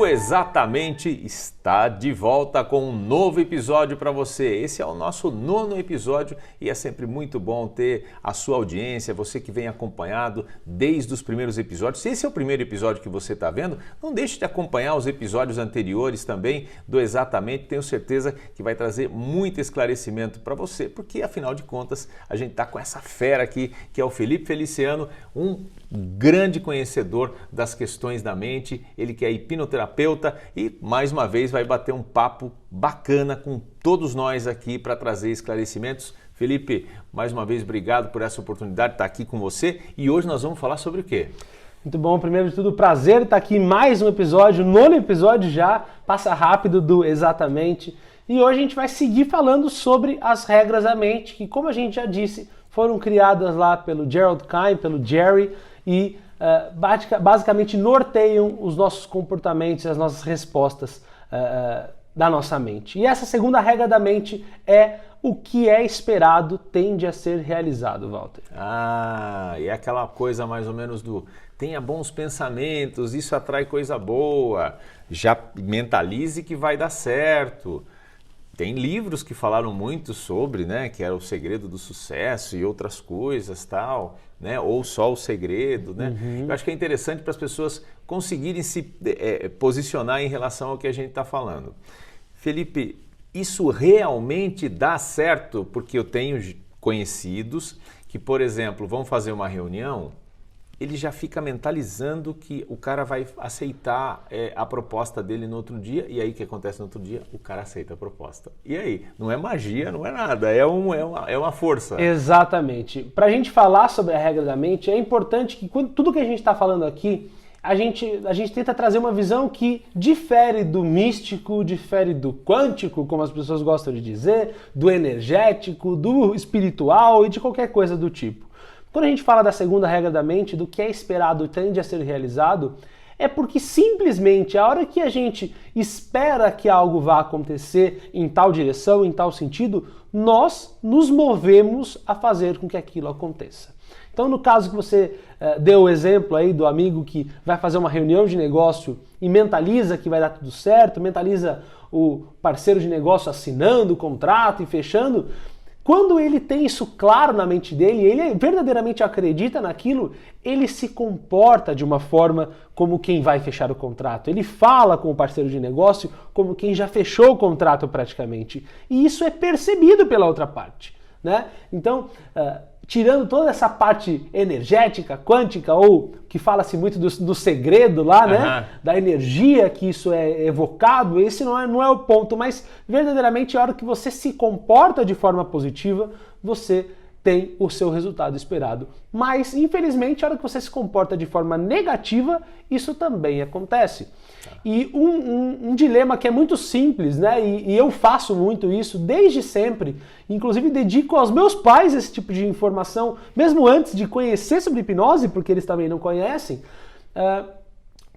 O Exatamente está de volta com um novo episódio para você. Esse é o nosso 9º episódio e é sempre muito bom ter a sua audiência, você que vem acompanhado desde os primeiros episódios. Se esse é o primeiro episódio que você está vendo, não deixe de acompanhar os episódios anteriores também do Exatamente. Tenho certeza que vai trazer muito esclarecimento para você, porque afinal de contas a gente está com essa fera aqui, que é o Felipe Feliciano, um grande conhecedor das questões da mente, ele que é hipnoterapeuta e mais uma vez vai bater um papo bacana com todos nós aqui para trazer esclarecimentos. Felipe, mais uma vez obrigado por essa oportunidade de estar aqui com você e hoje nós vamos falar sobre o quê? Muito bom, primeiro de tudo, prazer estar aqui em mais um episódio, 9º episódio já, passa rápido do Exatamente. E hoje a gente vai seguir falando sobre as regras da mente, que como a gente já disse, foram criadas lá pelo Gerald Kein, pelo Jerry, e basicamente norteiam os nossos comportamentos, as nossas respostas da nossa mente. E essa segunda regra da mente é: o que é esperado tende a ser realizado, Walter. E é aquela coisa mais ou menos do tenha bons pensamentos, isso atrai coisa boa, já mentalize que vai dar certo. Tem livros que falaram muito sobre, né, que era o segredo do sucesso e outras coisas, tal, né, ou só o segredo, né? Eu acho que é interessante para as pessoas conseguirem se posicionar em relação ao que a gente está falando. Felipe, isso realmente dá certo? Porque eu tenho conhecidos que, por exemplo, vão fazer uma reunião, ele já fica mentalizando que o cara vai aceitar a proposta dele no outro dia, e aí o que acontece no outro dia? O cara aceita a proposta. E aí? Não é magia, não é nada, é uma força. Exatamente. Para a gente falar sobre a regra da mente, é importante que tudo que a gente está falando aqui, a gente tenta trazer uma visão que difere do místico, difere do quântico, como as pessoas gostam de dizer, do energético, do espiritual e de qualquer coisa do tipo. Quando a gente fala da segunda regra da mente, do que é esperado tende a ser realizado, é porque simplesmente a hora que a gente espera que algo vá acontecer em tal direção, em tal sentido, nós nos movemos a fazer com que aquilo aconteça. Então, no caso que você deu o exemplo aí do amigo que vai fazer uma reunião de negócio e mentaliza que vai dar tudo certo, mentaliza o parceiro de negócio assinando o contrato e fechando. Quando ele tem isso claro na mente dele, ele verdadeiramente acredita naquilo, ele se comporta de uma forma como quem vai fechar o contrato. Ele fala com o parceiro de negócio como quem já fechou o contrato praticamente. E isso é percebido pela outra parte, né? Então, tirando toda essa parte energética, quântica, ou que fala-se muito do segredo lá, né? Da energia que isso é evocado, esse não é o ponto, mas verdadeiramente a hora que você se comporta de forma positiva, você tem o seu resultado esperado. Mas, infelizmente, a hora que você se comporta de forma negativa, isso também acontece. E um dilema que é muito simples, né? E eu faço muito isso desde sempre, inclusive dedico aos meus pais esse tipo de informação, mesmo antes de conhecer sobre hipnose, porque eles também não conhecem.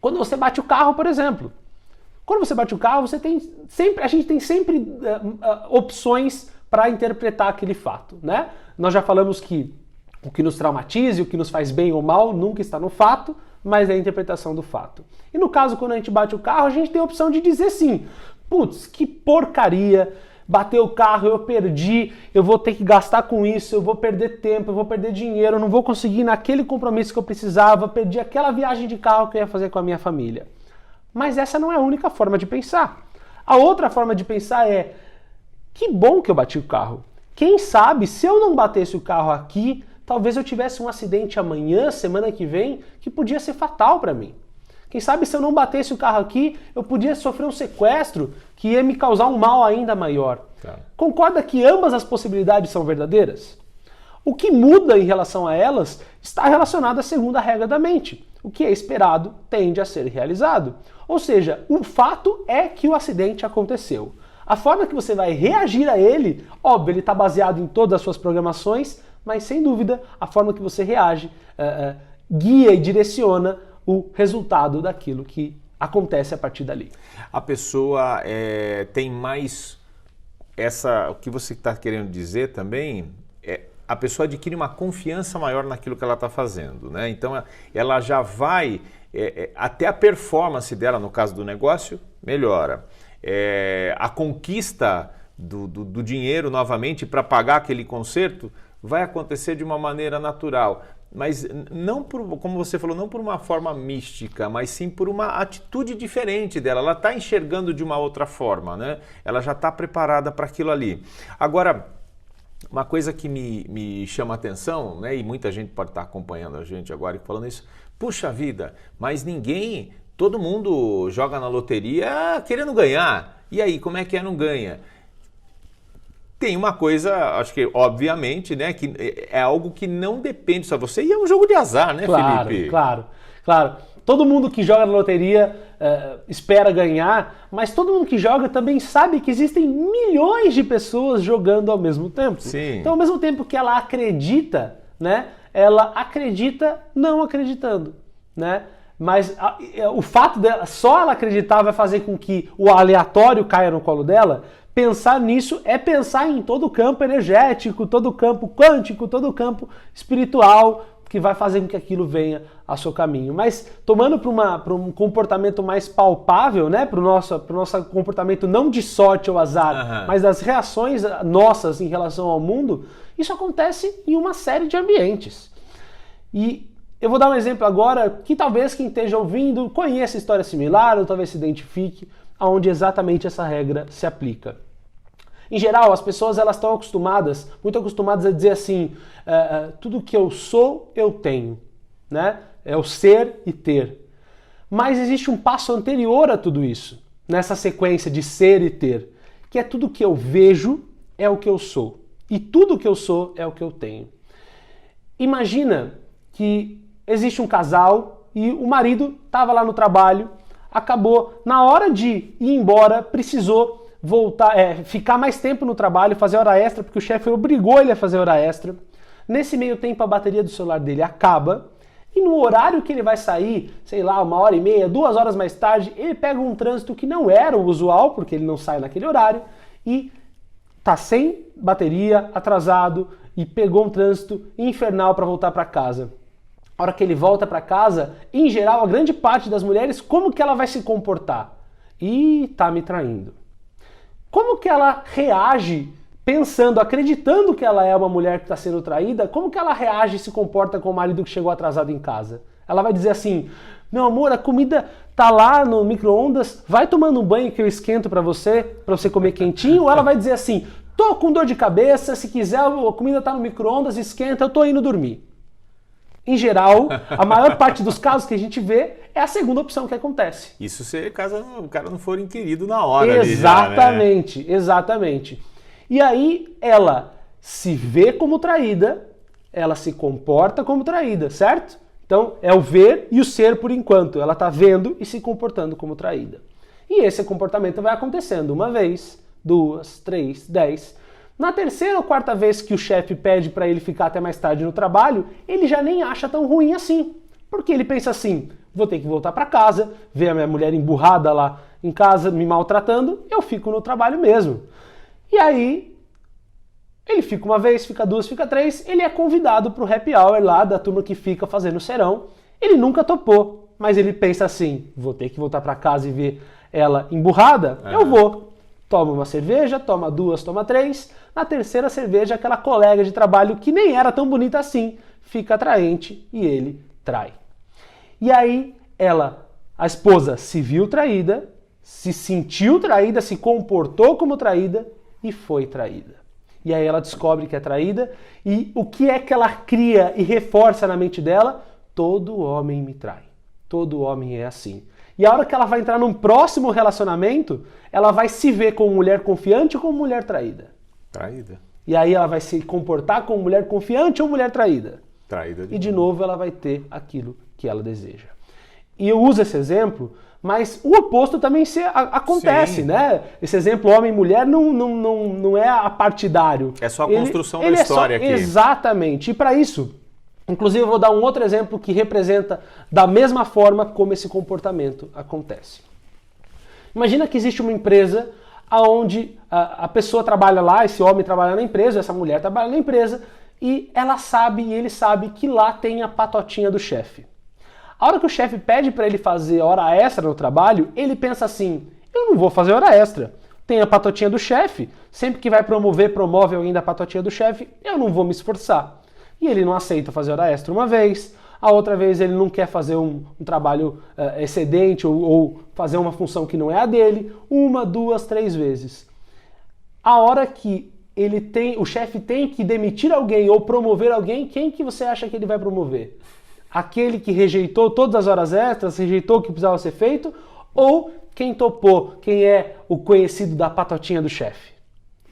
Quando você bate o carro, por exemplo. Quando você bate o carro, a gente tem sempre opções para interpretar aquele fato, né? Nós já falamos que o que nos traumatiza, o que nos faz bem ou mal, nunca está no fato, mas é a interpretação do fato. E no caso, quando a gente bate o carro, a gente tem a opção de dizer sim, putz, que porcaria, bateu o carro, eu perdi, eu vou ter que gastar com isso, eu vou perder tempo, eu vou perder dinheiro, eu não vou conseguir ir naquele compromisso que eu precisava, perdi aquela viagem de carro que eu ia fazer com a minha família. Mas essa não é a única forma de pensar. A outra forma de pensar é: que bom que eu bati o carro. Quem sabe, se eu não batesse o carro aqui, talvez eu tivesse um acidente amanhã, semana que vem, que podia ser fatal para mim. Quem sabe, se eu não batesse o carro aqui, eu podia sofrer um sequestro que ia me causar um mal ainda maior. Concorda que ambas as possibilidades são verdadeiras? O que muda em relação a elas está relacionado à segunda regra da mente. O que é esperado tende a ser realizado. Ou seja, o fato é que o acidente aconteceu. A forma que você vai reagir a ele, óbvio, ele está baseado em todas as suas programações, mas sem dúvida a forma que você reage guia e direciona o resultado daquilo que acontece a partir dali. A pessoa tem mais o que você está querendo dizer também, a pessoa adquire uma confiança maior naquilo que ela está fazendo, né? Então ela já vai, até a performance dela, no caso do negócio, melhora. A conquista do dinheiro novamente para pagar aquele conserto vai acontecer de uma maneira natural. Mas não por, como você falou, não por uma forma mística, mas sim por uma atitude diferente dela. Ela está enxergando de uma outra forma, né? Ela já está preparada para aquilo ali. Agora, uma coisa que me chama a atenção, né? E muita gente pode estar acompanhando a gente agora e falando isso, puxa vida, mas todo mundo joga na loteria querendo ganhar. E aí, como é que não ganha? Tem uma coisa, acho que obviamente, né, que é algo que não depende só de você e é um jogo de azar, né, Felipe? Claro. Todo mundo que joga na loteria espera ganhar, mas todo mundo que joga também sabe que existem milhões de pessoas jogando ao mesmo tempo. Sim. Então, ao mesmo tempo que ela acredita, né, ela acredita não acreditando, né? Mas o fato dela, só ela acreditar vai fazer com que o aleatório caia no colo dela. Pensar nisso é pensar em todo o campo energético, todo o campo quântico, todo o campo espiritual, que vai fazer com que aquilo venha ao seu caminho. Mas tomando para um comportamento mais palpável, né, para o nosso comportamento não de sorte ou azar, mas das reações nossas em relação ao mundo, isso acontece em uma série de ambientes. E eu vou dar um exemplo agora que talvez quem esteja ouvindo conheça história similar ou talvez se identifique aonde exatamente essa regra se aplica. Em geral, as pessoas elas estão muito acostumadas a dizer assim, tudo que eu sou, eu tenho, né? É o ser e ter. Mas existe um passo anterior a tudo isso, nessa sequência de ser e ter, que é tudo que eu vejo é o que eu sou, e tudo que eu sou é o que eu tenho. Imagina que existe um casal e o marido estava lá no trabalho, acabou, na hora de ir embora, precisou ficar mais tempo no trabalho, fazer hora extra, porque o chefe obrigou ele a fazer hora extra. Nesse meio tempo, a bateria do celular dele acaba, e no horário que ele vai sair, sei lá, 1h30, 2 horas mais tarde, ele pega um trânsito que não era o usual, porque ele não sai naquele horário, e tá sem bateria, atrasado, e pegou um trânsito infernal para voltar para casa. A hora que ele volta para casa, em geral, a grande parte das mulheres, como que ela vai se comportar? Ih, tá me traindo. Como que ela reage pensando, acreditando que ela é uma mulher que está sendo traída? Como que ela reage e se comporta com o marido que chegou atrasado em casa? Ela vai dizer assim, meu amor, a comida tá lá no micro-ondas, vai tomando um banho que eu esquento para você comer quentinho? Ou ela vai dizer assim, tô com dor de cabeça, se quiser a comida tá no micro-ondas, esquenta, eu tô indo dormir. Em geral, a maior parte dos casos que a gente vê é a segunda opção que acontece. Isso se caso o cara não for inquirido na hora. Exatamente, ali já, né? Exatamente. E aí ela se vê como traída, ela se comporta como traída, certo? Então é o ver e o ser por enquanto. Ela está vendo e se comportando como traída. E esse comportamento vai acontecendo 1 vez, 2, 3, 10... Na 3ª ou 4ª vez que o chefe pede para ele ficar até mais tarde no trabalho, ele já nem acha tão ruim assim. Porque ele pensa assim, vou ter que voltar para casa, ver a minha mulher emburrada lá em casa, me maltratando, eu fico no trabalho mesmo. E aí, ele fica 1 vez, fica 2, fica 3, ele é convidado para o happy hour lá da turma que fica fazendo serão. Ele nunca topou, mas ele pensa assim, vou ter que voltar para casa e ver ela emburrada? Eu vou. Toma uma cerveja, toma 2, toma 3. Na 3ª cerveja, aquela colega de trabalho que nem era tão bonita assim, fica atraente e ele trai. E aí a esposa se viu traída, se sentiu traída, se comportou como traída e foi traída. E aí ela descobre que é traída e o que é que ela cria e reforça na mente dela? Todo homem me trai. Todo homem é assim. E a hora que ela vai entrar num próximo relacionamento, ela vai se ver como mulher confiante ou como mulher traída? Traída. E aí ela vai se comportar como mulher confiante ou mulher traída? Traída. E de novo ela vai ter aquilo que ela deseja. E eu uso esse exemplo, mas o oposto também acontece, né? Esse exemplo homem e mulher não é apartidário. É só a construção da história aqui. Exatamente. E para isso, inclusive eu vou dar um outro exemplo que representa da mesma forma como esse comportamento acontece. Imagina que existe uma empresa onde a pessoa trabalha lá, esse homem trabalha na empresa, essa mulher trabalha na empresa, e ela sabe e ele sabe que lá tem a patotinha do chefe. A hora que o chefe pede para ele fazer hora extra no trabalho, ele pensa assim, eu não vou fazer hora extra. Tem a patotinha do chefe, sempre que vai promover, promove alguém da patotinha do chefe, eu não vou me esforçar. E ele não aceita fazer hora extra uma vez, a outra vez ele não quer fazer um trabalho excedente ou fazer uma função que não é a dele, 1, 2, 3 vezes. A hora que o chefe tem que demitir alguém ou promover alguém, quem que você acha que ele vai promover? Aquele que rejeitou todas as horas extras, rejeitou o que precisava ser feito, ou quem topou, quem é o conhecido da patotinha do chefe?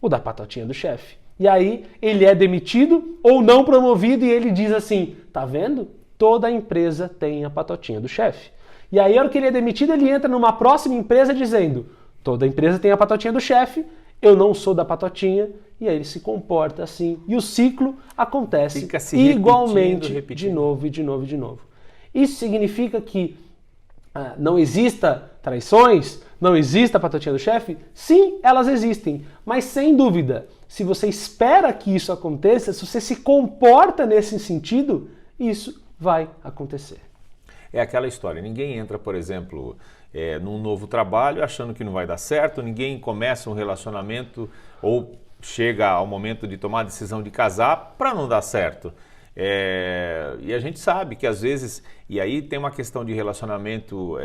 O da patotinha do chefe. E aí ele é demitido ou não promovido e ele diz assim, tá vendo? Toda empresa tem a patotinha do chefe. E aí, a hora que ele é demitido, ele entra numa próxima empresa dizendo, toda empresa tem a patotinha do chefe, eu não sou da patotinha, e aí ele se comporta assim. E o ciclo acontece igualmente repetindo. De novo e de novo e de novo. Isso significa que não exista traições, não exista a patotinha do chefe? Sim, elas existem, mas sem dúvida, se você espera que isso aconteça, se você se comporta nesse sentido, isso vai acontecer. É aquela história, ninguém entra, por exemplo, num novo trabalho achando que não vai dar certo, ninguém começa um relacionamento ou chega ao momento de tomar a decisão de casar para não dar certo. E a gente sabe que às vezes, e aí tem uma questão de relacionamento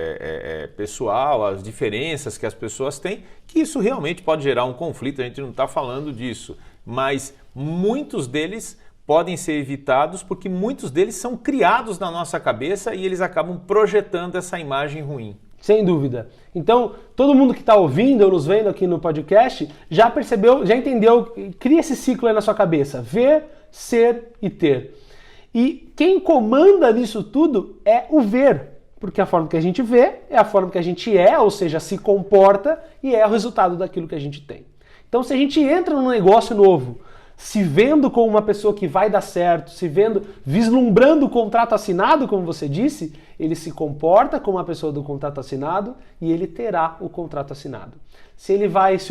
pessoal, as diferenças que as pessoas têm, que isso realmente pode gerar um conflito, a gente não está falando disso, mas muitos deles podem ser evitados porque muitos deles são criados na nossa cabeça e eles acabam projetando essa imagem ruim. Sem dúvida. Então, todo mundo que está ouvindo ou nos vendo aqui no podcast já percebeu, já entendeu, cria esse ciclo aí na sua cabeça. Ver, ser e ter. E quem comanda nisso tudo é o ver. Porque a forma que a gente vê é a forma que a gente é, ou seja, se comporta e é o resultado daquilo que a gente tem. Então, se a gente entra num negócio novo, se vendo como uma pessoa que vai dar certo, se vendo, vislumbrando o contrato assinado, como você disse, ele se comporta como uma pessoa do contrato assinado e ele terá o contrato assinado. Se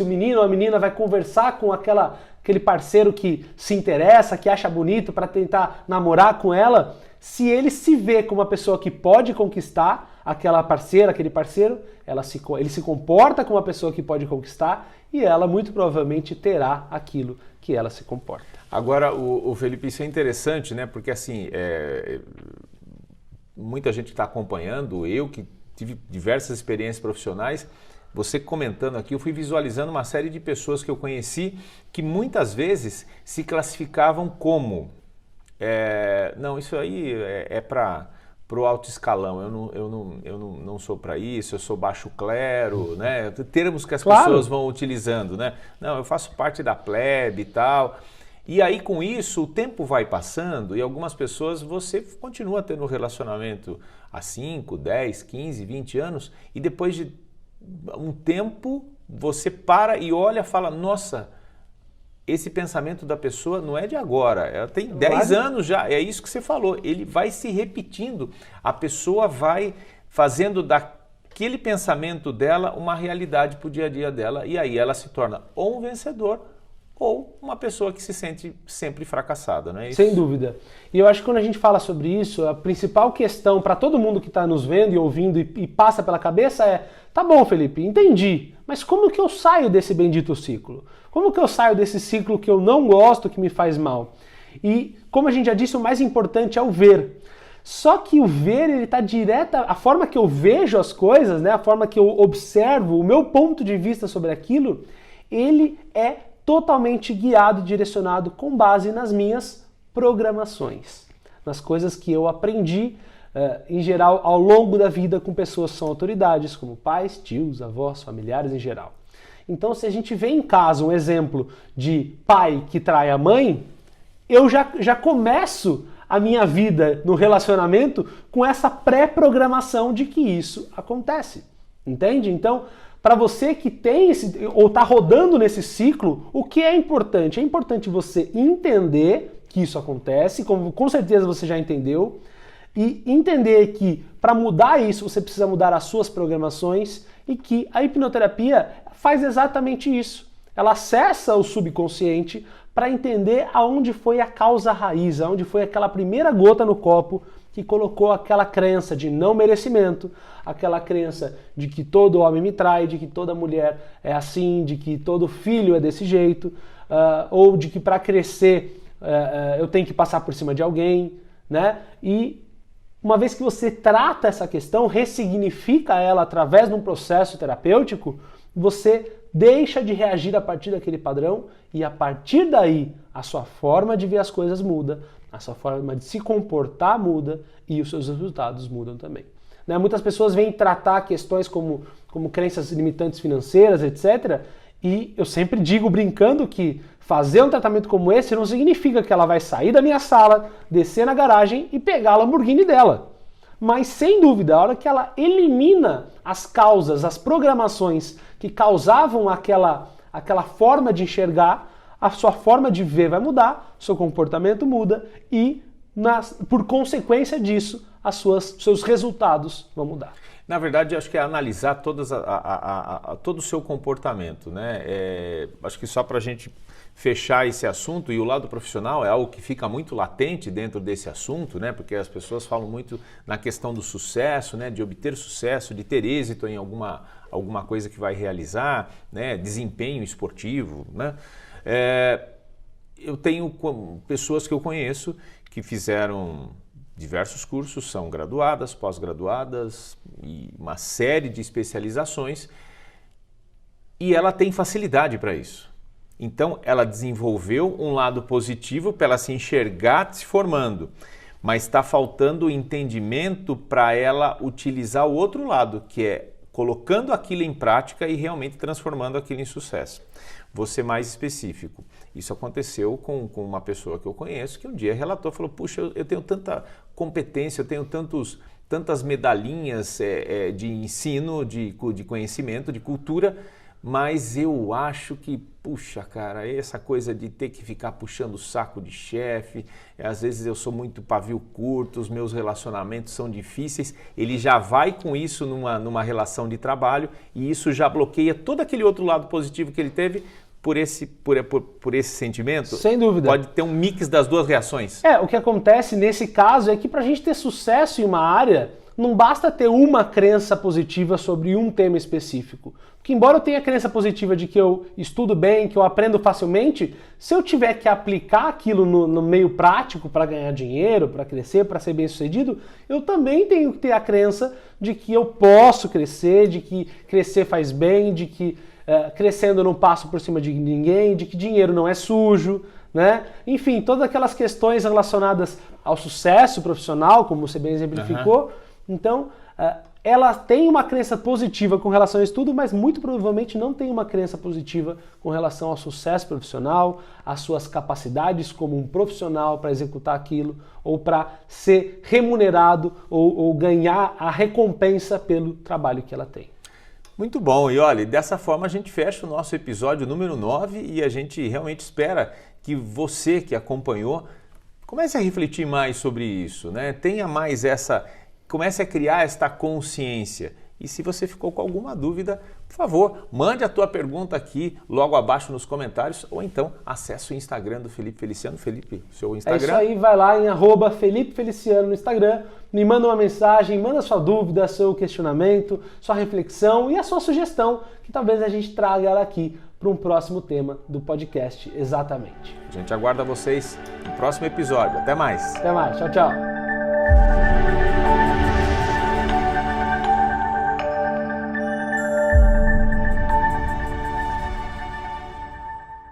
o menino ou a menina vai conversar com aquele parceiro que se interessa, que acha bonito para tentar namorar com ela, se ele se vê como uma pessoa que pode conquistar aquela parceira, aquele parceiro, ele se comporta como uma pessoa que pode conquistar e ela muito provavelmente terá aquilo que ela se comporta. Agora, o Felipe, isso é interessante, né? Porque assim, muita gente está acompanhando, eu que tive diversas experiências profissionais, você comentando aqui, eu fui visualizando uma série de pessoas que eu conheci que muitas vezes se classificavam como não, isso aí é para o alto escalão, eu não sou para isso, eu sou baixo clero, né? Termos que as pessoas vão utilizando, né? Não, eu faço parte da plebe e tal. E aí com isso o tempo vai passando e algumas pessoas você continua tendo um relacionamento há 5, 10, 15, 20 anos e depois de um tempo você para e olha e fala, nossa, esse pensamento da pessoa não é de agora, ela tem 10 anos já, é isso que você falou, ele vai se repetindo, a pessoa vai fazendo daquele pensamento dela uma realidade para o dia a dia dela e aí ela se torna ou um vencedor ou uma pessoa que se sente sempre fracassada, não é isso? Sem dúvida. E eu acho que quando a gente fala sobre isso, a principal questão para todo mundo que está nos vendo e ouvindo e passa pela cabeça é, tá bom, Felipe, entendi, mas como que eu saio desse bendito ciclo? Como que eu saio desse ciclo que eu não gosto, que me faz mal? E, como a gente já disse, o mais importante é o ver. Só que o ver, ele está a forma que eu vejo as coisas, né, a forma que eu observo, o meu ponto de vista sobre aquilo, ele é totalmente guiado e direcionado com base nas minhas programações, nas coisas que eu aprendi, em geral, ao longo da vida com pessoas que são autoridades, como pais, tios, avós, familiares em geral. Então, se a gente vê em casa um exemplo de pai que trai a mãe, eu já começo a minha vida no relacionamento com essa pré-programação de que isso acontece. Entende? Então, para você que tem ou está rodando nesse ciclo, o que é importante? É importante você entender que isso acontece, como com certeza você já entendeu, e entender que para mudar isso você precisa mudar as suas programações e que a hipnoterapia faz exatamente isso. Ela acessa o subconsciente para entender aonde foi a causa raiz, aonde foi aquela primeira gota no copo que colocou aquela crença de não merecimento, aquela crença de que todo homem me trai, de que toda mulher é assim, de que todo filho é desse jeito, ou de que para crescer eu tenho que passar por cima de alguém, né? E uma vez que você trata essa questão, ressignifica ela através de um processo terapêutico, você deixa de reagir a partir daquele padrão e a partir daí a sua forma de ver as coisas muda, a sua forma de se comportar muda e os seus resultados mudam também. Né? Muitas pessoas vêm tratar questões como crenças limitantes financeiras, etc. E eu sempre digo brincando que fazer um tratamento como esse não significa que ela vai sair da minha sala, descer na garagem e pegar a Lamborghini dela. Mas sem dúvida, a hora que ela elimina as causas, as programações que causavam aquela forma de enxergar, a sua forma de ver vai mudar, seu comportamento muda e, por consequência disso, seus resultados vão mudar. Na verdade, acho que é analisar todo o seu comportamento, né? Acho que só para a gente fechar esse assunto, e o lado profissional é algo que fica muito latente dentro desse assunto, né? Porque as pessoas falam muito na questão do sucesso, né? De obter sucesso, de ter êxito em alguma coisa que vai realizar, né? Desempenho esportivo, né? Eu tenho pessoas que eu conheço que fizeram diversos cursos, são graduadas, pós-graduadas e uma série de especializações, e ela tem facilidade para isso. Então ela desenvolveu um lado positivo para ela se enxergar se formando, mas está faltando o entendimento para ela utilizar o outro lado, que é colocando aquilo em prática e realmente transformando aquilo em sucesso. Vou ser mais específico. Isso aconteceu com uma pessoa que eu conheço que um dia relatou, falou, puxa, eu tenho tanta competência, eu tenho tantas medalhinhas de ensino, de conhecimento, de cultura, mas eu acho que, puxa, cara, essa coisa de ter que ficar puxando o saco de chefe, às vezes eu sou muito pavio curto, os meus relacionamentos são difíceis, ele já vai com isso numa relação de trabalho e isso já bloqueia todo aquele outro lado positivo que ele teve por esse sentimento. Sem dúvida. Pode ter um mix das duas reações. O que acontece nesse caso é que para a gente ter sucesso em uma área, não basta ter uma crença positiva sobre um tema específico. Porque embora eu tenha a crença positiva de que eu estudo bem, que eu aprendo facilmente, se eu tiver que aplicar aquilo no meio prático para ganhar dinheiro, para crescer, para ser bem sucedido, eu também tenho que ter a crença de que eu posso crescer, de que crescer faz bem, de que crescendo eu não passo por cima de ninguém, de que dinheiro não é sujo, né? Enfim, todas aquelas questões relacionadas ao sucesso profissional, como você bem exemplificou. Então, ela tem uma crença positiva com relação ao estudo, mas muito provavelmente não tem uma crença positiva com relação ao sucesso profissional, às suas capacidades como um profissional para executar aquilo, ou para ser remunerado ou ganhar a recompensa pelo trabalho que ela tem. Muito bom, e olha, dessa forma a gente fecha o nosso episódio número 9 e a gente realmente espera que você que acompanhou comece a refletir mais sobre isso, né? Tenha mais comece a criar esta consciência. E se você ficou com alguma dúvida, por favor, mande a tua pergunta aqui logo abaixo nos comentários ou então acesse o Instagram do Felipe Feliciano. Felipe, seu Instagram. É isso aí, vai lá em @FelipeFeliciano no Instagram, me manda uma mensagem, manda sua dúvida, seu questionamento, sua reflexão e a sua sugestão, que talvez a gente traga ela aqui para um próximo tema do podcast, exatamente. A gente aguarda vocês no próximo episódio. Até mais. Até mais, tchau, tchau.